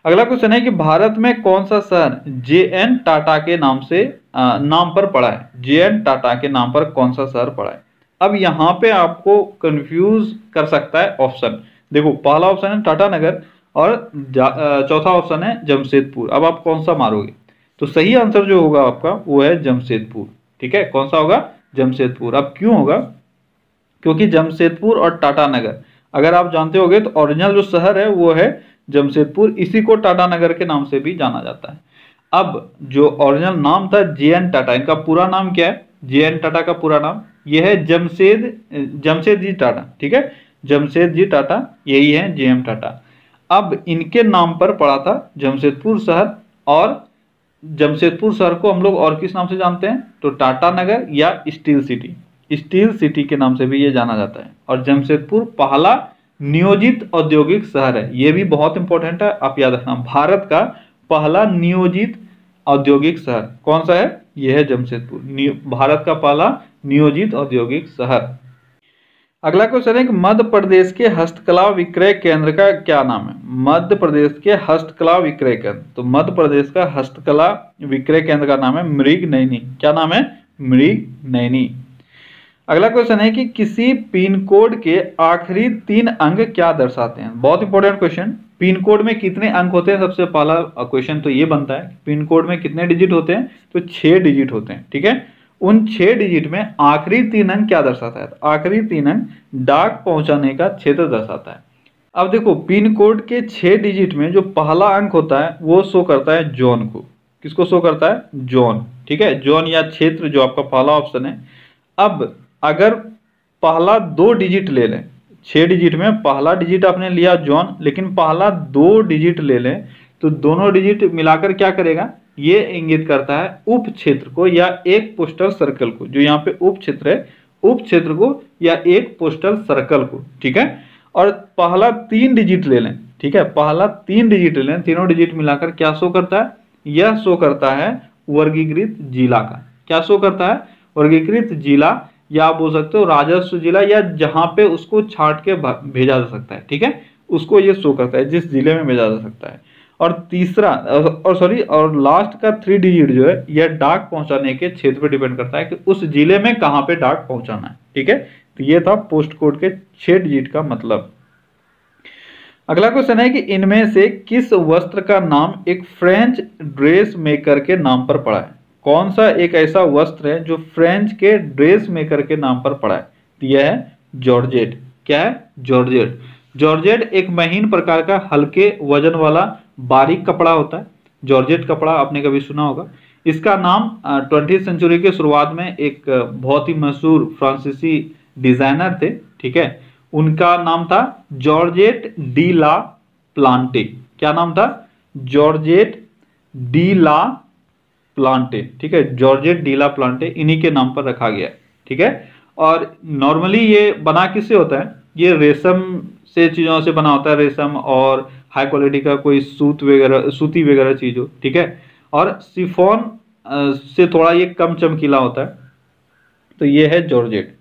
अगला क्वेश्चन है कि भारत में कौन सा शहर JN टाटा के नाम से नाम पर पड़ा है। JN टाटा के नाम पर कौन सा शहर पड़ा है। अब यहाँ पे आपको कंफ्यूज कर सकता है ऑप्शन। देखो, पहला ऑप्शन है टाटा नगर और चौथा ऑप्शन है जमशेदपुर। अब आप कौन सा मारोगे, तो सही आंसर जो होगा आपका वो है जमशेदपुर। ठीक है, कौन सा होगा, जमशेदपुर। अब क्यों होगा, क्योंकि जमशेदपुर और टाटा नगर अगर आप जानते होगे तो ओरिजिनल जो शहर है वो है जमशेदपुर, इसी को टाटा नगर के नाम से भी जाना जाता है। अब जो ओरिजिनल नाम था JN टाटा, इनका पूरा नाम क्या है, JN टाटा का पूरा नाम यह है जमशेद जी टाटा। ठीक है, जमशेद जी टाटा, यही है JM टाटा। अब इनके नाम पर पड़ा था जमशेदपुर शहर, और जमशेदपुर शहर को हम लोग और किस नाम से जानते हैं, तो टाटा नगर या स्टील सिटी, स्टील सिटी के नाम से भी ये जाना जाता है। और जमशेदपुर पहला नियोजित औद्योगिक शहर है, ये भी बहुत इंपॉर्टेंट है, आप याद रखना। भारत का पहला नियोजित औद्योगिक शहर कौन सा है, यह है जमशेदपुर, भारत का पहला नियोजित औद्योगिक शहर। अगला क्वेश्चन है कि मध्य प्रदेश के हस्तकला विक्रय केंद्र का क्या नाम है। मध्य प्रदेश के हस्तकला विक्रय केंद्र, तो मध्य प्रदेश का हस्तकला विक्रय केंद्र का नाम है मृग नयनी। क्या नाम है, मृग नयनी। अगला क्वेश्चन है कि किसी पिन कोड के आखिरी 3 अंक क्या दर्शाते हैं। बहुत इंपॉर्टेंट क्वेश्चन। पिन कोड में कितने अंक होते हैं, सबसे पहला क्वेश्चन तो ये बनता है पिन कोड में कितने डिजिट होते हैं, तो 6 डिजिट होते हैं। ठीक है, उन 6 डिजिट में आखिरी 3 अंक क्या दर्शाता है, तो आखिरी 3 अंक डाक पहुंचाने का क्षेत्र दर्शाता है। अब देखो, पिन कोड के 6 डिजिट में जो पहला अंक होता है वो शो करता है जोन को। किसको शो करता है, जोन। ठीक है, जोन या क्षेत्र जो आपका पहला ऑप्शन है। अब अगर पहला 2 डिजिट ले लें, 6 डिजिट में पहला डिजिट आपने लिया जोन, लेकिन पहला 2 डिजिट ले लें, तो दोनों डिजिट मिलाकर क्या करेगा, ये इंगित करता है उप क्षेत्र को या एक पोस्टल सर्कल को। जो यहाँ पे उप क्षेत्र है, उप क्षेत्र को या एक पोस्टल सर्कल को। ठीक है, और पहला 3 डिजिट ले लें। ठीक है, पहला 3 डिजिट ले लें, तीनों डिजिट मिलाकर क्या शो करता है, यह शो करता है वर्गीकृत जिला का। क्या शो करता है, वर्गीकृत जिला, या आप बोल सकते हो राजस्व जिला, या जहां पे उसको छांट के भेजा जा सकता है। ठीक है, उसको ये शो करता है जिस जिले में भेजा जा सकता है। और तीसरा और लास्ट का 3 डिजिट जो है यह डाक पहुंचाने के क्षेत्र पे डिपेंड करता है कि उस जिले में कहां पे डाक पहुंचाना है। ठीक है, तो ये था पोस्ट कोड के 6 डिजिट का मतलब। अगला क्वेश्चन है कि इनमें से किस वस्त्र का नाम एक फ्रेंच ड्रेस मेकर के नाम पर पड़ा है। कौन सा एक ऐसा वस्त्र है जो फ्रेंच के ड्रेस मेकर के नाम पर पड़ा है, तो यह है जॉर्जेट। क्या है, जॉर्जेट। जॉर्जेट एक महीन प्रकार का हल्के वजन वाला बारीक कपड़ा होता है। जॉर्जेट कपड़ा आपने कभी सुना होगा। इसका नाम 20वीं सेंचुरी के शुरुआत में एक बहुत ही मशहूर फ्रांसीसी डिजाइनर थे। ठीक है, उनका नाम था जॉर्जेट डी ला प्लांटे। क्या नाम था, जॉर्जेट डी ला प्लांटे। ठीक है, जॉर्जेट डी ला प्लांटे इन्हीं के नाम पर रखा गया है। ठीक है, और नॉर्मली ये बना किससे होता है, ये रेशम से चीजों से बना होता है, रेशम और हाई क्वालिटी का कोई सूती वगैरह चीज हो। ठीक है, और सिफॉन से थोड़ा ये कम चमकीला होता है, तो ये है जॉर्जेट।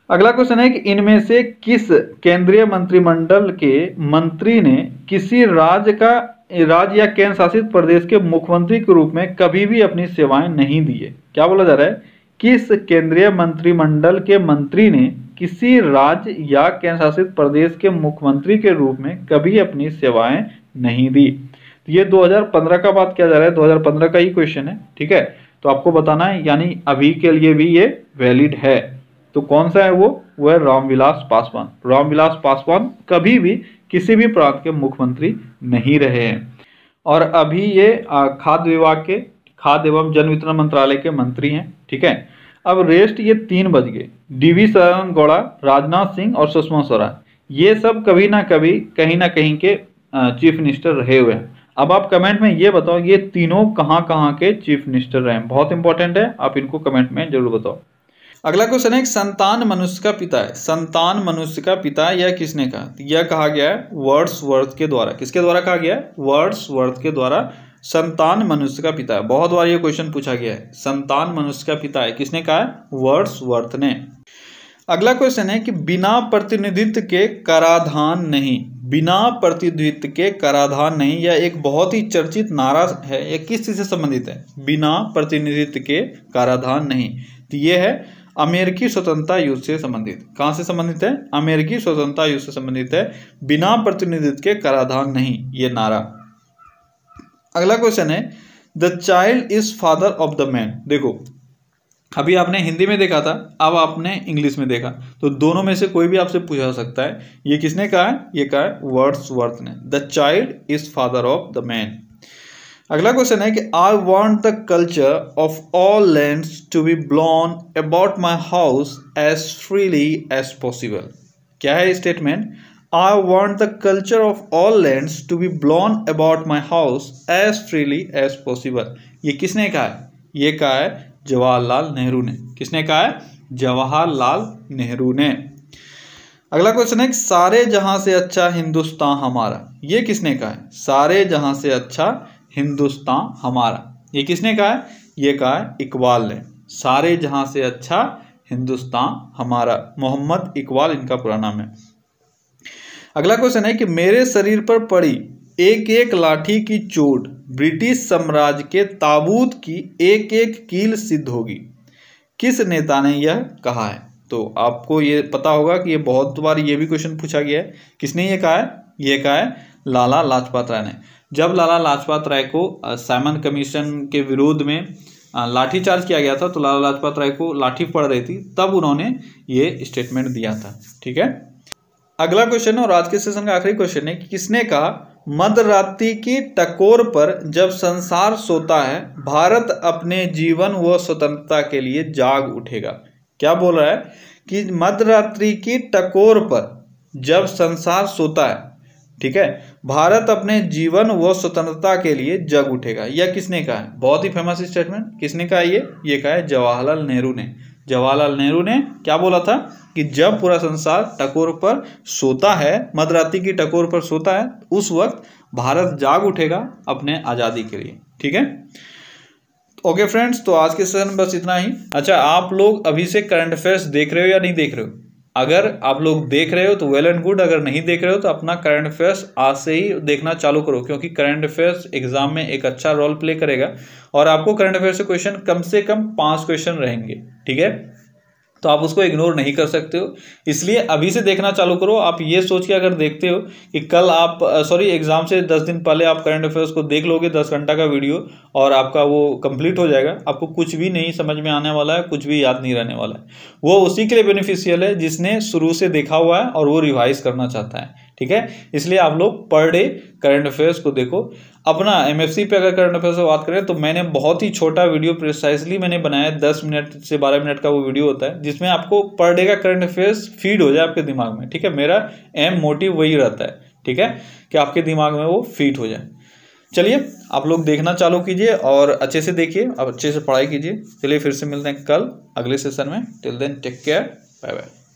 अगला क्वेश्चन है कि इनमें से किस केंद्रीय मंत्रिमंडल के मंत्री ने किसी राज्य या केंद्र शासित प्रदेश के मुख्यमंत्री के रूप में कभी भी अपनी सेवाएं नहीं दी है। क्या बोला जा रहा है, किस केंद्रीय मंत्रिमंडल के मंत्री ने किसी राज्य या केंद्र शासित प्रदेश के मुख्यमंत्री के रूप में कभी अपनी सेवाएं नहीं दी। तो ये 2015 का बात किया जा रहा है, 2015 का ही क्वेश्चन है। ठीक है, तो आपको बताना है, यानी अभी के लिए भी ये वैलिड है। तो कौन सा है वो है रामविलास पासवान। रामविलास पासवान कभी भी किसी भी प्रांत के मुख्यमंत्री नहीं रहे हैं। और अभी ये खाद्य विभाग के खाद्य एवं जन वितरण मंत्रालय के मंत्री हैं। ठीक है, अब रेस्ट ये 3 बज गए। DV सदानंद गौड़ा, राजनाथ सिंह और सुषमा स्वराज, ये सब कभी ना कभी कहीं ना कहीं के चीफ मिनिस्टर रहे हुए हैं। अब आप कमेंट में ये बताओ ये तीनों कहाँ कहाँ के चीफ मिनिस्टर रहे हैं, बहुत इंपॉर्टेंट है, आप इनको कमेंट में जरूर बताओ। अगला क्वेश्चन है, संतान मनुष्य का पिता है। संतान मनुष्य का पिता यह किसने कहा? यह कहा गया है वर्ड्सवर्थ के द्वारा। किसके द्वारा कहा गया है? वर्ड्सवर्थ के द्वारा संतान मनुष्य का पिता है। बहुत बार ये क्वेश्चन पूछा गया है, संतान मनुष्य का पिता है, किसने कहा है? वर्ड्सवर्थ ने। अगला क्वेश्चन है कि बिना प्रतिनिधित्व के कराधान नहीं। बिना प्रतिनिधित्व के कराधान नहीं, यह एक बहुत ही चर्चित नारा है। यह किस चीज से संबंधित है? बिना प्रतिनिधित्व के कराधान नहीं, तो यह है अमेरिकी स्वतंत्रता युद्ध से संबंधित। कहां से संबंधित है? अमेरिकी स्वतंत्रता युद्ध से संबंधित है, बिना प्रतिनिधित्व के कराधान नहीं, ये नारा। अगला क्वेश्चन है, the child is father of the man. देखो, अभी आपने हिंदी में देखा था, अब आपने इंग्लिश में देखा, तो दोनों में से कोई भी आपसे पूछा सकता है। ये किसने कहा है? ये कहा है वर्ड्सवर्थ ने। The child is father of the man. अगला क्वेश्चन है कि I want the culture of all lands to be blown about my house as freely as possible. क्या है statement? I want the culture of all lands to be blown about my house as freely as possible. ये किसने कहा है? ये कहा है जवाहरलाल नेहरू ने। किसने कहा है? जवाहरलाल नेहरू ने। अगला क्वेश्चन है, सारे जहां से अच्छा हिंदुस्तान हमारा। ये किसने कहा है? सारे जहां से अच्छा हिंदुस्तान हमारा, ये किसने कहा है? ये कहा है इकबाल ने। सारे जहां से अच्छा हिंदुस्तान हमारा, मोहम्मद इकबाल इनका पूरा नाम है। अगला क्वेश्चन है कि मेरे शरीर पर पड़ी एक एक लाठी की चोट ब्रिटिश साम्राज्य के ताबूत की एक एक कील सिद्ध होगी। किस नेता ने यह कहा है? तो आपको ये पता होगा कि ये बहुत बार ये भी क्वेश्चन पूछा गया है। किसने ये कहा है? ये कहा है लाला लाजपत राय ने। जब लाला लाजपत राय को साइमन कमीशन के विरोध में लाठीचार्ज किया गया था, तो लाला लाजपत राय को लाठी पड़ रही थी, तब उन्होंने ये स्टेटमेंट दिया था। ठीक है, अगला क्वेश्चन और आज के सेशन का आखिरी क्वेश्चन है कि किसने कहा मध्यरात्रि की टकोर पर जब संसार सोता है भारत अपने जीवन व स्वतंत्रता के लिए जाग उठेगा। क्या बोल रहा है कि मध्यरात्रि की टकोर पर जब संसार सोता है, ठीक है, भारत अपने जीवन व स्वतंत्रता के लिए जग उठेगा। यह किसने कहा है? बहुत ही फेमस स्टेटमेंट। किसने कहा ये कहा है जवाहरलाल नेहरू ने। जवाहरलाल नेहरू ने क्या बोला था कि जब पूरा संसार टकोर पर सोता है, मध्यरात्रि की टकोर पर सोता है, उस वक्त भारत जाग उठेगा अपने आज़ादी के लिए। ठीक है, ओके फ्रेंड्स, तो आज के सेशन में बस इतना ही। अच्छा, आप लोग अभी से करंट अफेयर्स देख रहे हो या नहीं देख रहे हो? अगर आप लोग देख रहे हो तो वेल एंड गुड, अगर नहीं देख रहे हो तो अपना करंट अफेयर्स आज से ही देखना चालू करो, क्योंकि करंट अफेयर्स एग्जाम में एक अच्छा रोल प्ले करेगा और आपको करंट अफेयर्स से क्वेश्चन कम से कम 5 क्वेश्चन रहेंगे। ठीक है, तो आप उसको इग्नोर नहीं कर सकते हो, इसलिए अभी से देखना चालू करो। आप ये सोच के अगर देखते हो कि कल आप एग्जाम से 10 दिन पहले आप करंट अफेयर्स को देख लोगे 10 घंटा का वीडियो और आपका वो कंप्लीट हो जाएगा, आपको कुछ भी नहीं समझ में आने वाला है, कुछ भी याद नहीं रहने वाला है। वो उसी के लिए बेनिफिशियल है जिसने शुरू से देखा हुआ है और वो रिवाइज करना चाहता है। ठीक है, इसलिए आप लोग पर डे करंट अफेयर्स को देखो। अपना MFC पे अगर करंट अफेयर्स से बात करें तो मैंने बहुत ही छोटा वीडियो प्रिसाइजली मैंने बनाया, 10 मिनट से 12 मिनट का वो वीडियो होता है, जिसमें आपको पर डे का करंट अफेयर्स फीड हो जाए आपके दिमाग में। ठीक है, मेरा एम मोटिव वही रहता है। ठीक है, कि आपके दिमाग में वो फीड हो जाए। चलिए, आप लोग देखना चालू कीजिए और अच्छे से देखिए, अब अच्छे से पढ़ाई कीजिए। चलिए फिर से मिलते हैं कल अगले सेशन में। Till then take care, bye bye.